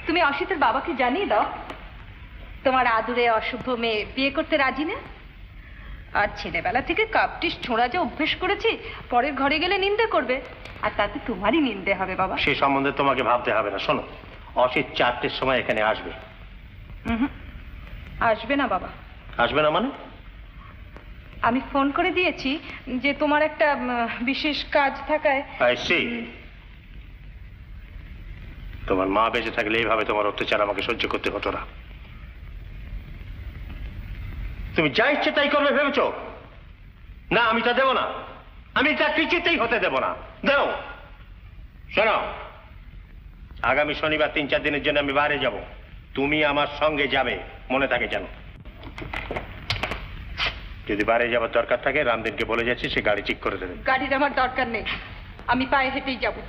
তুমি অসিতের বাবাকে জানিয়ে দাও তোমার আদুরে অশুভ মেয়ে বিয়ে করতে রাজি না। আর ছেলেবেলা থেকে কাপটিস ছোঁড়া যে অভ্যেস করেছি, পরের ঘরে গেলে নিন্দে করবে, আর তাতে তোমারই নিন্দে হবে বাবা। সেই সম্বন্ধে তোমাকে ভাবতে হবে না। শোনো, অসিত 4টের সময় এখানে আসবে। আসবে না বাবা। আসবে না মানে? আমি ফোন করে দিয়েছি যে তোমার একটা বিশেষ কাজ থাকায়। তোমার মা বেঁচে থাকলে এইভাবে তোমার অত্যাচার আমাকে সহ্য করতে হতো না। তুমি যা ইচ্ছে তাই করবে ভেবেছো? না, আমি তা দেব না। আমি তা কিছুতেই হতে দেব না। দেও। শোনো, আগামী শনিবার 3-4 দিনের জন্য আমি বাইরে যাব। তুমি আমার সঙ্গে যাবে, মনে থাকে জানো। যদি বাইরে যাবার দরকার থাকে রামদিনকে বলে যাচ্ছি, সে গাড়ি ঠিক করে দেবে। গাড়ির আমার দরকার নেই, আমি পায়ে হেঁটেই যাবো।